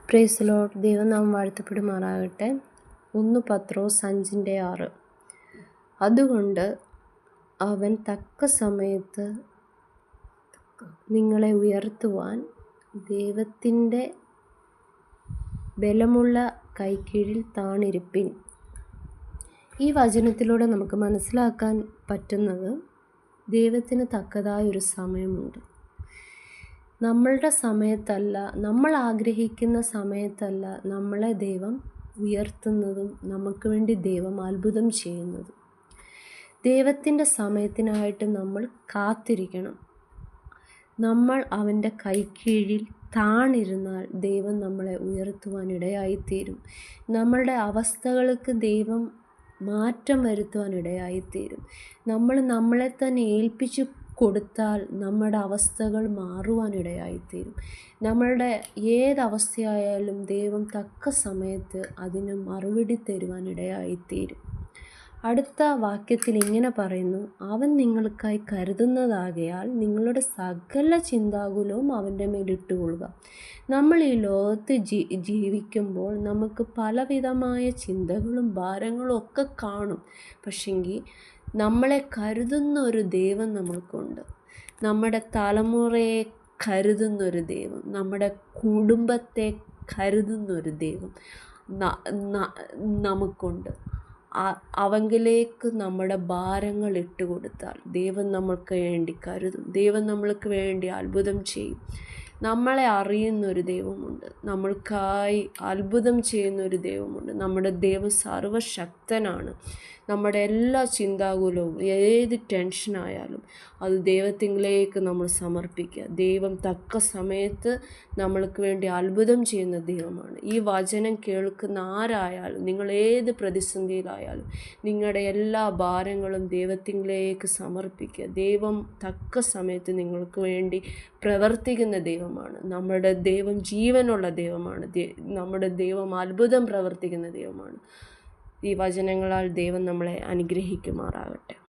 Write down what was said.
Praise Lord. ദൈവനാമം വാഴ്ത്തപ്പെടുമാറാകട്ടെ. 1 പത്രോസ് 5:6. അതുകൊണ്ട് അവൻ തക്ക സമയത്ത് നിങ്ങളെ ഉയർത്തുവാൻ ദൈവത്തിൻ്റെ ബലമുള്ള കൈക്കീഴിൽ താണിരിപ്പിൻ. ഈ വചനത്തിലൂടെ നമുക്ക് മനസ്സിലാക്കാൻ പറ്റുന്നത് ദൈവത്തിന് തക്കതായൊരു സമയമുണ്ട്. നമ്മളുടെ സമയത്തല്ല, നമ്മൾ ആഗ്രഹിക്കുന്ന സമയത്തല്ല നമ്മളെ ദൈവം ഉയർത്തുന്നതും നമുക്ക് വേണ്ടി ദൈവം അത്ഭുതം ചെയ്യുന്നതും. ദൈവത്തിൻ്റെ സമയത്തിനായിട്ട് നമ്മൾ കാത്തിരിക്കണം. നമ്മൾ അവൻ്റെ കൈക്കീഴിൽ താണിരുന്നാൽ ദൈവം നമ്മളെ ഉയർത്തുവാനിടയായിത്തീരും. നമ്മളുടെ അവസ്ഥകൾക്ക് ദൈവം മാറ്റം വരുത്തുവാനിടയായിത്തീരും. നമ്മൾ നമ്മളെ തന്നെ ഏൽപ്പിച്ചു കൊടുത്താൽ നമ്മുടെ അവസ്ഥകൾ മാറുവാനിടയായിത്തീരും. നമ്മളുടെ ഏതവസ്ഥയായാലും ദൈവം തക്ക സമയത്ത് അതിന് മറുപടി തരുവാനിടയായിത്തീരും. അടുത്ത വാക്യത്തിൽ ഇങ്ങനെ പറയുന്നു, അവൻ നിങ്ങൾക്കായി കരുതുന്നതാകയാൽ നിങ്ങളുടെ സകല ചിന്താകുലവും അവൻ്റെ മേലിട്ടുകൊള്ളുക. നമ്മൾ ഈ ലോകത്ത് ജീവിക്കുമ്പോൾ നമുക്ക് പലവിധമായ ചിന്തകളും ഭാരങ്ങളും ഒക്കെ കാണും. പക്ഷെങ്കിൽ നമ്മളെ കരുതുന്ന ഒരു ദൈവം നമ്മൾക്കുണ്ട്. നമ്മുടെ തലമുറയെ കരുതുന്നൊരു ദൈവം, നമ്മുടെ കുടുംബത്തെ കരുതുന്നൊരു ദൈവം നമുക്കുണ്ട്. അവങ്കിലേക്ക് നമ്മുടെ ഭാരങ്ങൾ ഇട്ടുകൊടുത്താൽ ദൈവം നമ്മൾക്ക് വേണ്ടി കരുതും. ദൈവം നമ്മൾക്ക് വേണ്ടി അത്ഭുതം ചെയ്യും. നമ്മളെ അറിയുന്നൊരു ദൈവമുണ്ട്. നമ്മൾക്കായി അത്ഭുതം ചെയ്യുന്നൊരു ദൈവമുണ്ട്. നമ്മുടെ ദൈവം സർവശക്തനാണ്. നമ്മുടെ എല്ലാ ചിന്താകുലവും ഏത് ടെൻഷനായാലും അത് ദൈവത്തിലേക്ക് നമ്മൾ സമർപ്പിക്കുക. ദൈവം തക്ക സമയത്ത് നമ്മൾക്ക് വേണ്ടി അത്ഭുതം ചെയ്യുന്ന ദൈവമാണ്. ഈ വചനം കേൾക്കുന്ന ആരായാലും, നിങ്ങൾ ഏത് പ്രതിസന്ധിയിലായാലും നിങ്ങളുടെ എല്ലാ ഭാരങ്ങളും ദൈവത്തിലേക്ക് സമർപ്പിക്കുക. ദൈവം തക്ക സമയത്ത് നിങ്ങൾക്ക് വേണ്ടി പ്രവർത്തിക്കുന്ന ദൈവമാണ്. നമ്മുടെ ദൈവം ജീവനുള്ള ദൈവമാണ്. നമ്മുടെ ദൈവം അത്ഭുതം പ്രവർത്തിക്കുന്ന ദൈവമാണ്. ഈ വചനങ്ങളാൽ ദൈവം നമ്മളെ അനുഗ്രഹിക്കുമാറാകട്ടെ.